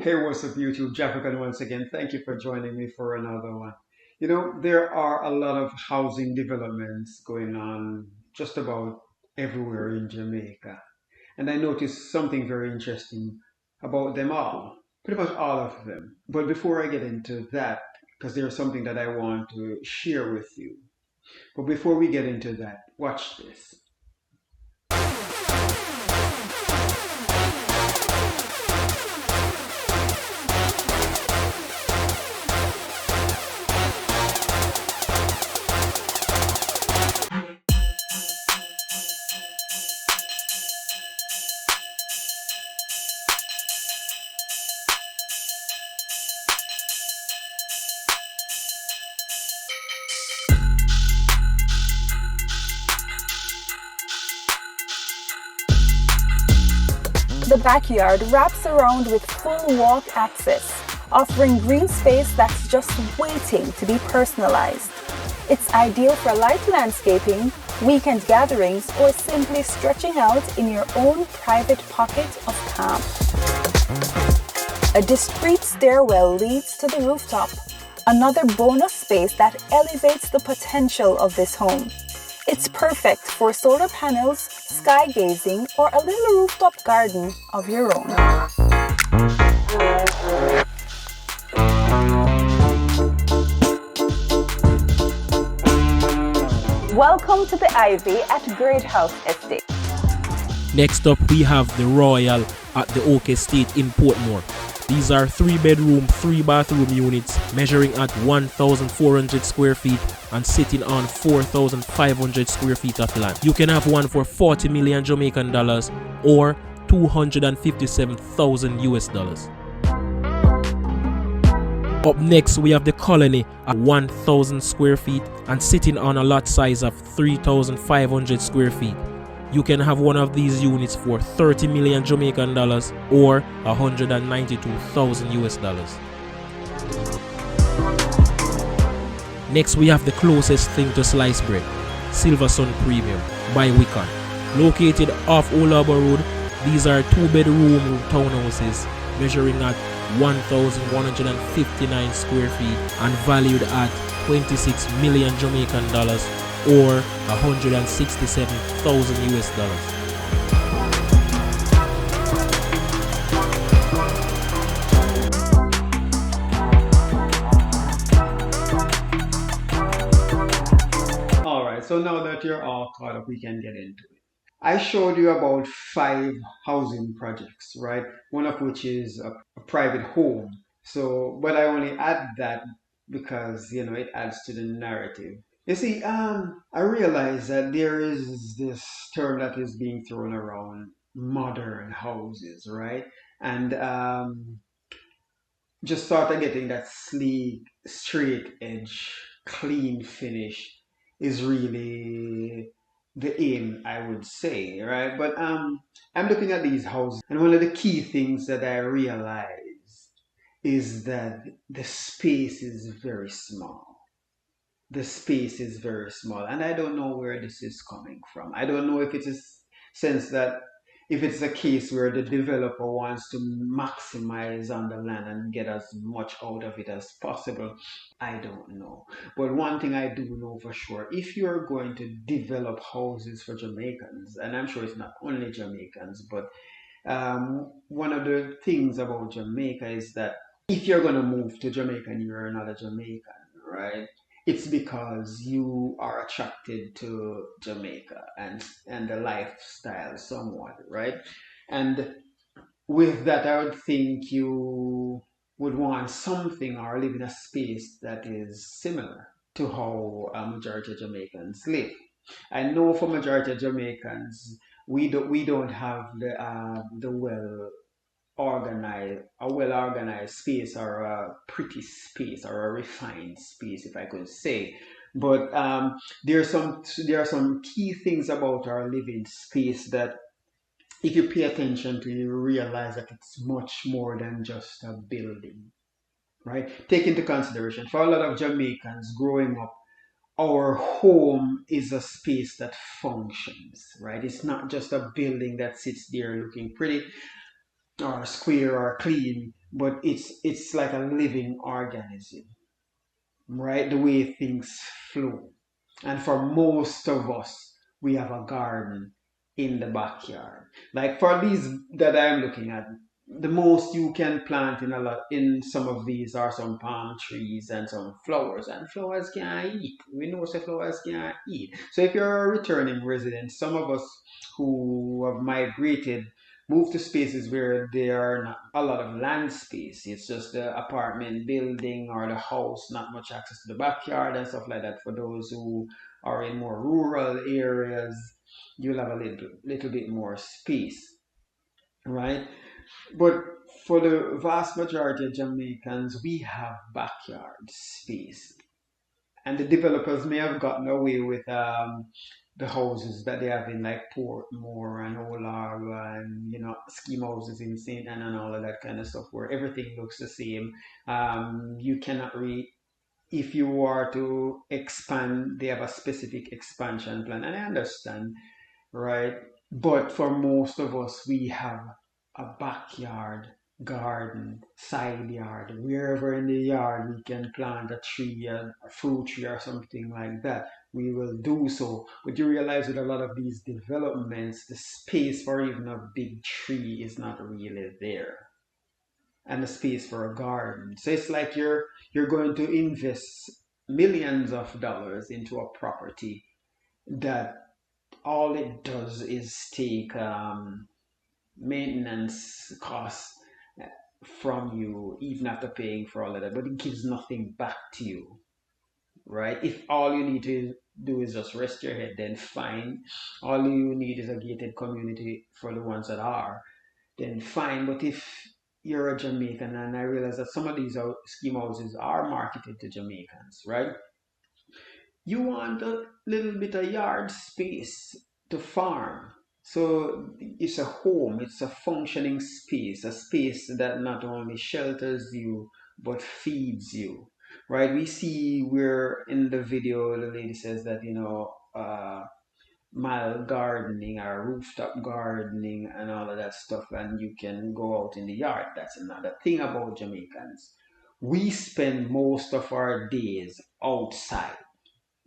Hey, what's up, YouTube? Jafrican once again. Thank you for joining me for another one. There are a lot of housing developments going on just about everywhere in Jamaica. And I noticed something very interesting about them all, pretty much all of them. But before I get into that, because there's something that I want to share with you. But before we get into that, watch this. The backyard wraps around with full walk access, offering green space that's just waiting to be personalized. It's ideal for light landscaping, weekend gatherings, or simply stretching out in your own private pocket of calm. A discreet stairwell leads to the rooftop, another bonus space that elevates the potential of this home. It's perfect for solar panels, sky gazing, or a little rooftop garden of your own. Welcome to the Ivy at Great House Estate. Next up, we have the Royal at the Oak Estate in Portmore. These are 3-bedroom, 3-bathroom units measuring at 1,400 square feet and sitting on 4,500 square feet of land. You can have one for 40 million Jamaican dollars or 257,000 US dollars. Up next, we have the Colony at 1,000 square feet and sitting on a lot size of 3,500 square feet. You can have one of these units for 30 million Jamaican dollars or 192,000 US dollars. Next, we have the closest thing to sliced bread, Silver Sun Premium by Wiccan. Located off Old Harbour Road, these are 2-bedroom townhouses measuring at 1,159 square feet and valued at 26 million Jamaican dollars or 167,000 US dollars. All right, so now that you're all caught up, we can get into it. I showed you about 5 housing projects, right? One of which is a private home. So, but I only add that because, it adds to the narrative. You see, I realize that there is this term that is being thrown around, modern houses, right? And just started getting that sleek, straight edge, clean finish is really the aim, I would say, right? But I'm looking at these houses, and one of the key things that I realize is that the space is very small. The space is very small, and I don't know where this is coming from. I don't know if it is sense that if it's a case where the developer wants to maximize on the land and get as much out of it as possible. I don't know. But one thing I do know for sure, if you're going to develop houses for Jamaicans, and I'm sure it's not only Jamaicans, but one of the things about Jamaica is that if you're going to move to Jamaica and you're not a Jamaican, right? It's because you are attracted to Jamaica and the lifestyle somewhat, right? And with that, I would think you would want something or live in a space that is similar to how a majority of Jamaicans live. I know for majority of Jamaicans, we don't have the well organized space or a pretty space or a refined space, if I could say. But there are some key things about our living space that if you pay attention to, you realize that it's much more than just a building, right? Take into consideration for a lot of Jamaicans growing up, our home is a space that functions, right? It's not just a building that sits there looking pretty or square or clean, but it's like a living organism, right? The way things flow. And for most of us, we have a garden in the backyard. Like for these that I'm looking at, the most you can plant in some of these are some palm trees and some flowers. And flowers can't eat. We know so flowers can't eat. So if you're a returning resident, some of us who have migrated move to spaces where there are not a lot of land space. It's just the apartment building or the house, not much access to the backyard and stuff like that. For those who are in more rural areas, you'll have a little bit more space, right? But for the vast majority of Jamaicans, we have backyard space, and the developers may have gotten away with the houses that they have in like Portmore and Olara and scheme houses in St. Anne and all of that kind of stuff where everything looks the same. You cannot if you are to expand, they have a specific expansion plan, and I understand, right? But for most of us, we have a backyard, garden, side yard, wherever in the yard we can plant a tree, a fruit tree, or something like that. We will do so. But you realize with a lot of these developments, the space for even a big tree is not really there, and the space for a garden. So it's like you're going to invest millions of dollars into a property that all it does is take maintenance costs from you, even after paying for all of that, but it gives nothing back to you, right? If all you need to do is just rest your head, then fine. All you need is a gated community for the ones that are, then fine. But if you're a Jamaican, and I realize that some of these scheme houses are marketed to Jamaicans, right? You want a little bit of yard space to farm. So it's a home, it's a functioning space, a space that not only shelters you but feeds you. Right? We see where in the video the lady says that, mild gardening or rooftop gardening and all of that stuff, and you can go out in the yard. That's another thing about Jamaicans. We spend most of our days outside,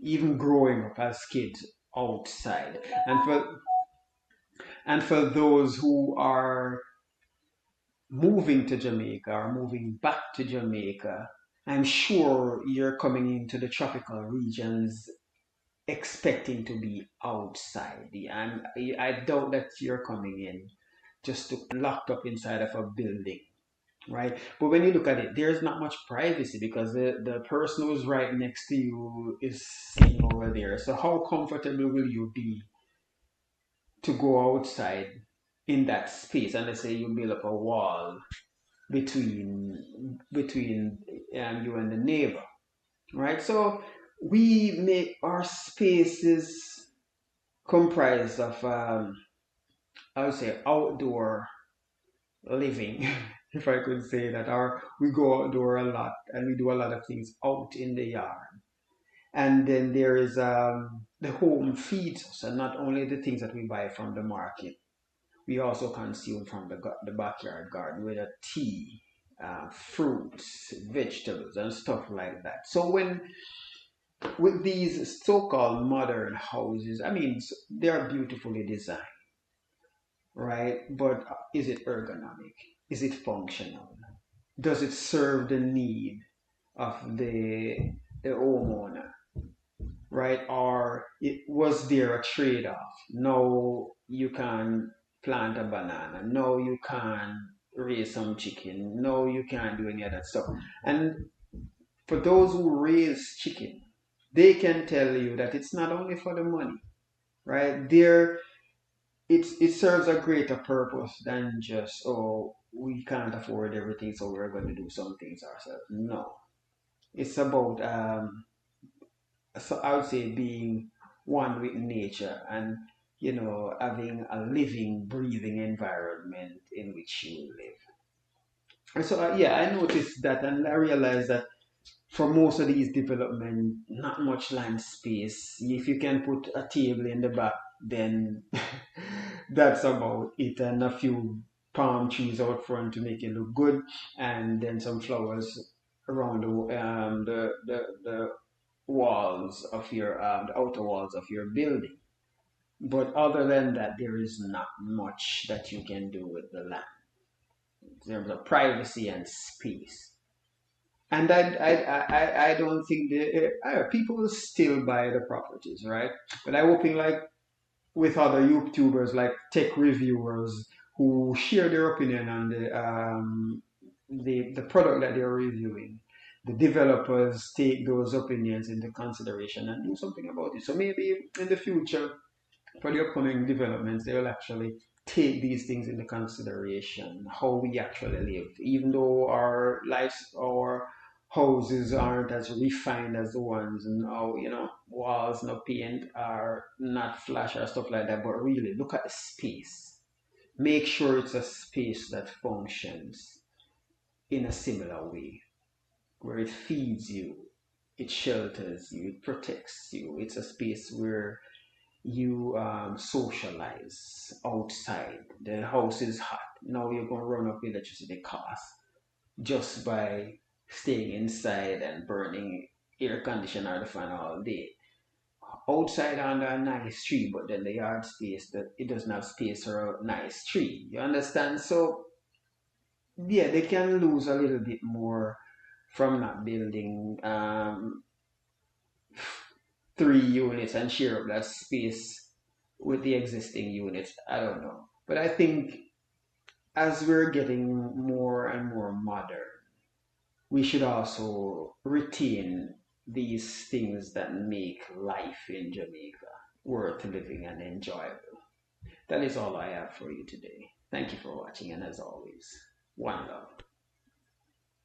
even growing up as kids outside. And for those who are moving to Jamaica or moving back to Jamaica, I'm sure you're coming into the tropical regions expecting to be outside. And I doubt that you're coming in just to locked up inside of a building, right? But when you look at it, there's not much privacy because the person who's right next to you is sitting over there. So how comfortable will you be to go outside in that space? And let's say you build up a wall between you and the neighbor, right? So we make our spaces comprised of I would say outdoor living, if I could say that. Or we go outdoor a lot and we do a lot of things out in the yard. And then there is the home feeds us, and not only the things that we buy from the market, we also consume from the backyard garden, whether tea, fruits, vegetables, and stuff like that. So when with these so-called modern houses, I mean, they are beautifully designed, right? But is it ergonomic? Is it functional? Does it serve the need of the homeowner, right? Or was there a trade-off? No, you can plant a banana. No, you can raise some chicken. No, you can't do any of that stuff. And for those who raise chicken, they can tell you that it's not only for the money, right? It serves a greater purpose than just, oh, we can't afford everything, so we're going to do some things ourselves. No, it's about so I would say being one with nature, and having a living, breathing environment in which you live. And so yeah, I noticed that, and I realized that for most of these development, not much land space. If you can put a table in the back, then that's about it, and a few. palm trees out front to make it look good, and then some flowers around the walls of your the outer walls of your building. But other than that, there is not much that you can do with the land in terms of privacy and space. And I don't think people will still buy the properties, right? But I'm hoping like with other YouTubers like tech reviewers who share their opinion on the product that they're reviewing. The developers take those opinions into consideration and do something about it. So maybe in the future, for the upcoming developments, they will actually take these things into consideration, how we actually live, even though our lives, our houses aren't as refined as the ones now, walls, no paint, are not flash or stuff like that, but really look at the space. Make sure it's a space that functions in a similar way, where it feeds you, it shelters you, it protects you. It's a space where you socialize outside. The house is hot. Now you're going to run up electricity costs just by staying inside and burning air conditioner or the fan all day. Outside under a nice tree, but then the yard space that it doesn't have space for a nice tree. You understand? So yeah, they can lose a little bit more from not building 3 units and share up that space with the existing units. I don't know. But I think as we're getting more and more modern, we should also retain these things that make life in Jamaica worth living and enjoyable. That is all I have for you today. Thank you for watching, and as always, one love.